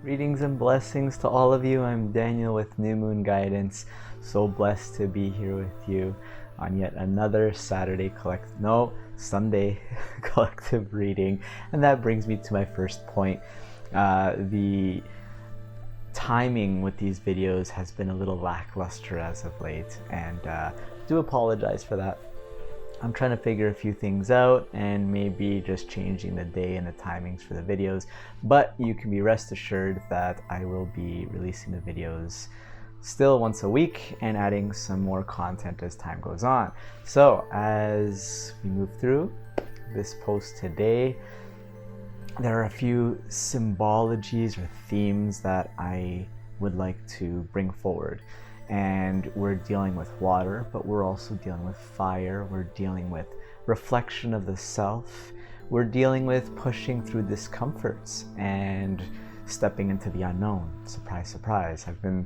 Greetings and blessings to all of you. I'm Daniel with New Moon Guidance. So blessed to be here with you on yet another Sunday collective reading. And that brings me to my first point. The timing with these videos has been a little lackluster as of late, and do apologize for that. I'm trying to figure a few things out and maybe just changing the day and the timings for the videos, but you can be rest assured that I will be releasing the videos still once a week and adding some more content as time goes on. So as we move through this post today, there are a few symbologies or themes that I would like to bring forward. And we're dealing with water, but we're also dealing with fire. We're dealing with reflection of the self. We're dealing with pushing through discomforts and stepping into the unknown. Surprise, surprise. I've been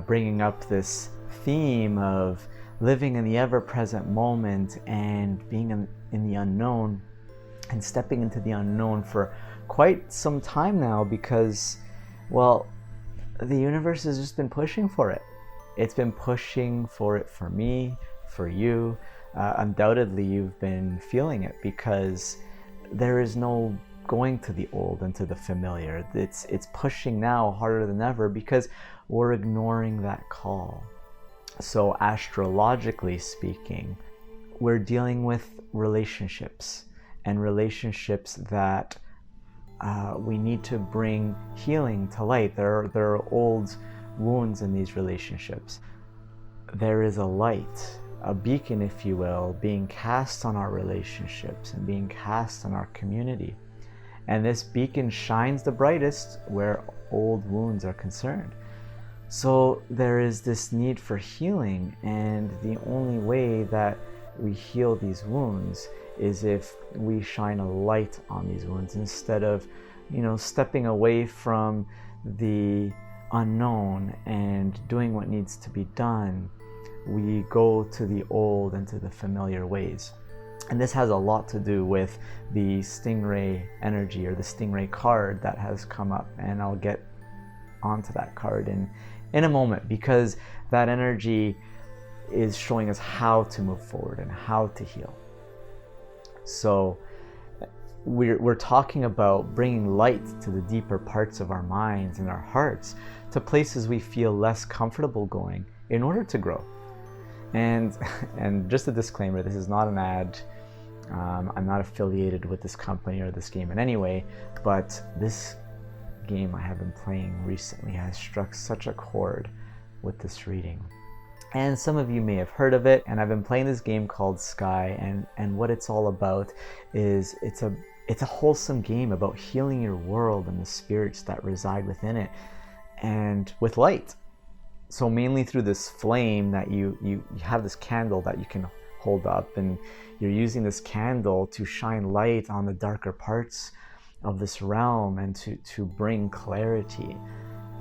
bringing up this theme of living in the ever-present moment and being in the unknown and stepping into the unknown for quite some time now because, well, the universe has just been pushing for it. It's been pushing for it for me, for you. Undoubtedly, you've been feeling it because there is no going to the old and to the familiar. It's pushing now harder than ever because we're ignoring that call. So astrologically speaking, we're dealing with relationships and relationships that we need to bring healing to light. There are old wounds in these relationships. There is a light, a beacon, if you will, being cast on our relationships and being cast on our community. And this beacon shines the brightest where old wounds are concerned. So there is this need for healing, and the only way that we heal these wounds is if we shine a light on these wounds instead of, stepping away from the unknown and doing what needs to be done. We go to the old and to the familiar ways. And this has a lot to do with the Stingray energy or the Stingray card that has come up, and I'll get onto that card in a moment because that energy is showing us how to move forward and how to heal. So we're talking about bringing light to the deeper parts of our minds and our hearts, to places we feel less comfortable going in order to grow. And just a disclaimer, this is not an ad. I'm not affiliated with this company or this game in any way, but this game I have been playing recently has struck such a chord with this reading. And some of you may have heard of it, and I've been playing this game called Sky, and what it's all about is it's a wholesome game about healing your world and the spirits that reside within it, and with light. So mainly through this flame that you have this candle that you can hold up, and you're using this candle to shine light on the darker parts of this realm and to bring clarity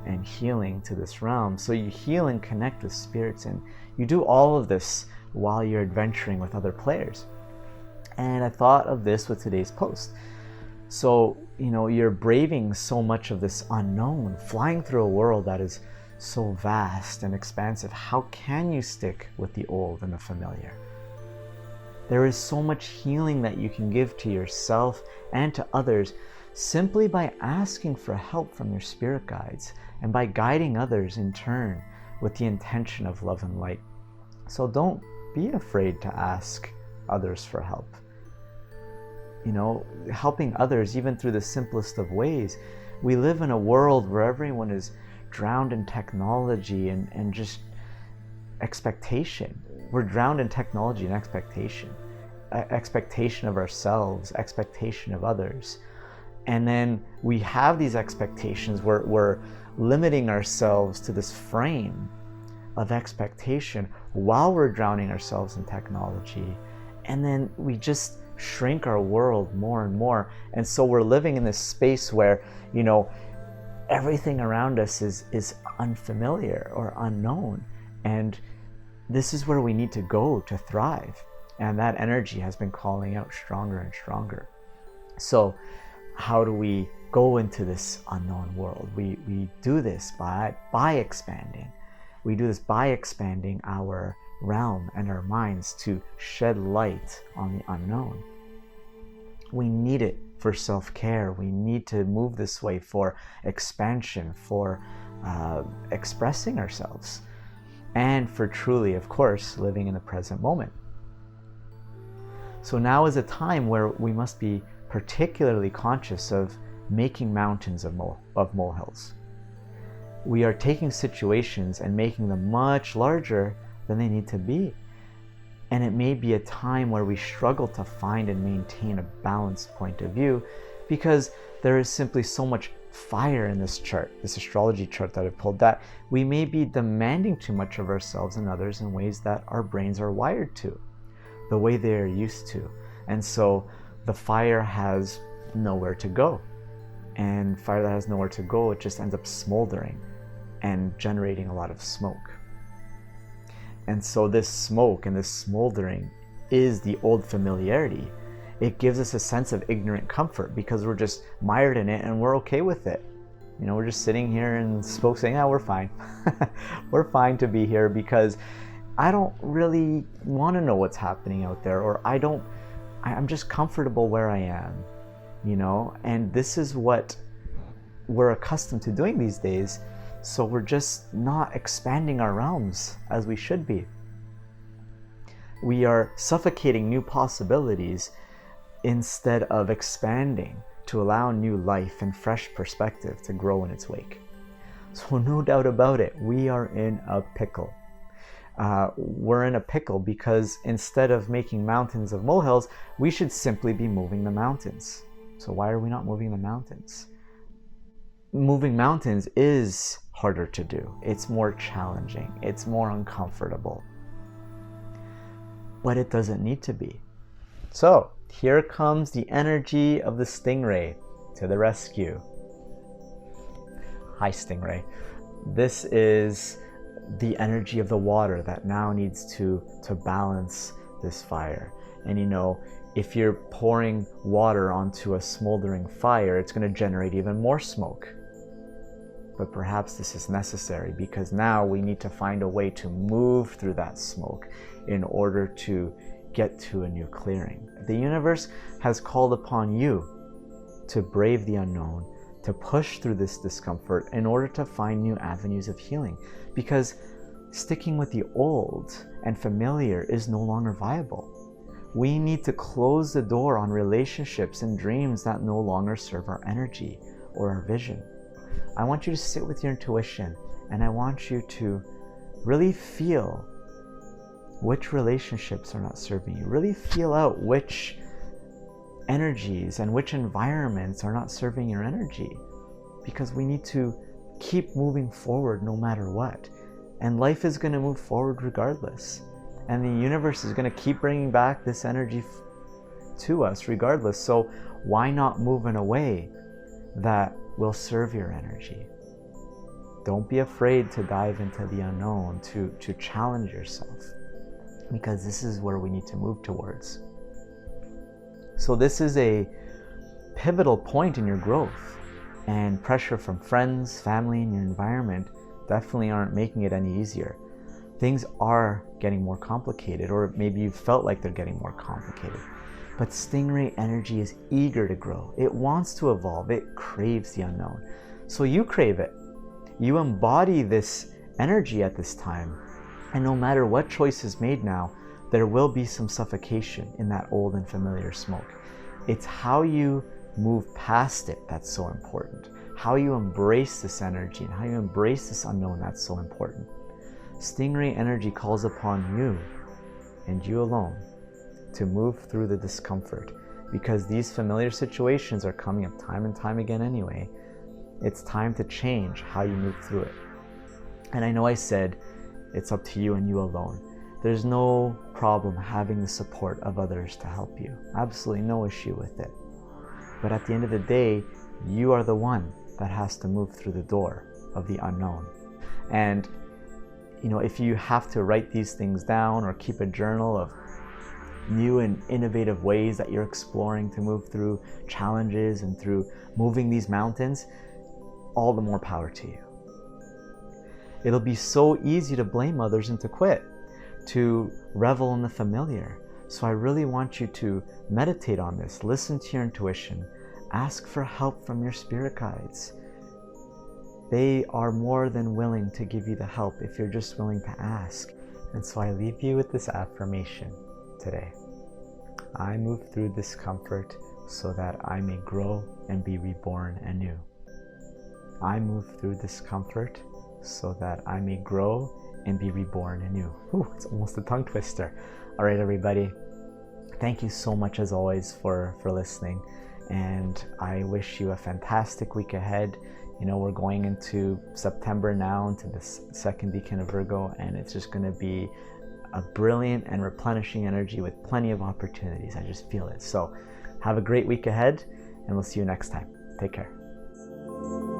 and healing to this realm. So you heal and connect with spirits, and you do all of this while you're adventuring with other players. And I thought of this with today's post. So, you're braving so much of this unknown, flying through a world that is so vast and expansive. How can you stick with the old and the familiar? There is so much healing that you can give to yourself and to others simply by asking for help from your spirit guides and by guiding others in turn with the intention of love and light. So don't be afraid to ask others for help. Helping others even through the simplest of ways. We live in a world where everyone is drowned in technology and just expectation. We're drowned in technology and expectation. Expectation of ourselves, expectation of others. And then we have these expectations where we're limiting ourselves to this frame of expectation while we're drowning ourselves in technology. And then we just shrink our world more and more. And so we're living in this space where, everything around us is unfamiliar or unknown. And this is where we need to go to thrive. And that energy has been calling out stronger and stronger. So how do we go into this unknown world. We do this by expanding. We do this by expanding our realm and our minds to shed light on the unknown. We need it for self-care. We need to move this way for expansion, for expressing ourselves, and for truly, of course, living in the present moment. So now is a time where we must be particularly conscious of making mountains of molehills. We are taking situations and making them much larger than they need to be. And it may be a time where we struggle to find and maintain a balanced point of view because there is simply so much fire in this chart, this astrology chart that I pulled, that we may be demanding too much of ourselves and others in ways that our brains are wired to, the way they are used to. And so the fire has nowhere to go. And fire that has nowhere to go, it just ends up smoldering and generating a lot of smoke. And so this smoke and this smoldering is the old familiarity. It gives us a sense of ignorant comfort because we're just mired in it and we're okay with it. You know, we're just sitting here and smoke saying, we're fine. We're fine to be here because I don't really want to know what's happening out there, or I'm just comfortable where I am, you know? And this is what we're accustomed to doing these days. So we're just not expanding our realms as we should be. We are suffocating new possibilities instead of expanding to allow new life and fresh perspective to grow in its wake. So no doubt about it, we are in a pickle. We're in a pickle because instead of making mountains of molehills, we should simply be moving the mountains. So why are we not moving the mountains? Moving mountains is harder to do. It's more challenging. It's more uncomfortable. But it doesn't need to be. So here comes the energy of the Stingray to the rescue. Hi, Stingray. This is the energy of the water that now needs to balance this fire. And you know, if you're pouring water onto a smoldering fire, it's going to generate even more smoke. But perhaps this is necessary because now we need to find a way to move through that smoke in order to get to a new clearing. The universe has called upon you to brave the unknown, to push through this discomfort in order to find new avenues of healing, because sticking with the old and familiar is no longer viable. We need to close the door on relationships and dreams that no longer serve our energy or our vision. I want you to sit with your intuition, and I want you to really feel which relationships are not serving you. Really feel out which energies and which environments are not serving your energy, because we need to keep moving forward no matter what. And life is going to move forward regardless. And the universe is going to keep bringing back this energy to us regardless. So why not move in a way that will serve your energy? Don't be afraid to dive into the unknown, to challenge yourself, because this is where we need to move towards. So this is a pivotal point in your growth, and pressure from friends, family, and your environment definitely aren't making it any easier. Things are getting more complicated, or maybe you felt like they're getting more complicated. But Stingray energy is eager to grow. It wants to evolve. It craves the unknown. So you crave it. You embody this energy at this time. And no matter what choice is made now, there will be some suffocation in that old and familiar smoke. It's how you move past it that's so important. How you embrace this energy and how you embrace this unknown that's so important. Stingray energy calls upon you and you alone to move through the discomfort, because these familiar situations are coming up time and time again anyway. It's time to change how you move through it. And I know I said it's up to you and you alone. There's no problem having the support of others to help you. Absolutely no issue with it. But at the end of the day, you are the one that has to move through the door of the unknown. And you know, if you have to write these things down or keep a journal of new and innovative ways that you're exploring to move through challenges and through moving these mountains, all the more power to you. It'll be so easy to blame others and to quit, to revel in the familiar. So I really want you to meditate on this, listen to your intuition, ask for help from your spirit guides. They are more than willing to give you the help if you're just willing to ask. And so I leave you with this affirmation today. I move through discomfort so that I may grow and be reborn anew. I move through discomfort so that I may grow and be reborn anew. Ooh, it's almost a tongue twister. All right, everybody. Thank you so much as always for listening. And I wish you a fantastic week ahead. You know, we're going into September now, into the second decan of Virgo, and it's just going to be a brilliant and replenishing energy with plenty of opportunities. I just feel it. So have a great week ahead, and we'll see you next time. Take care.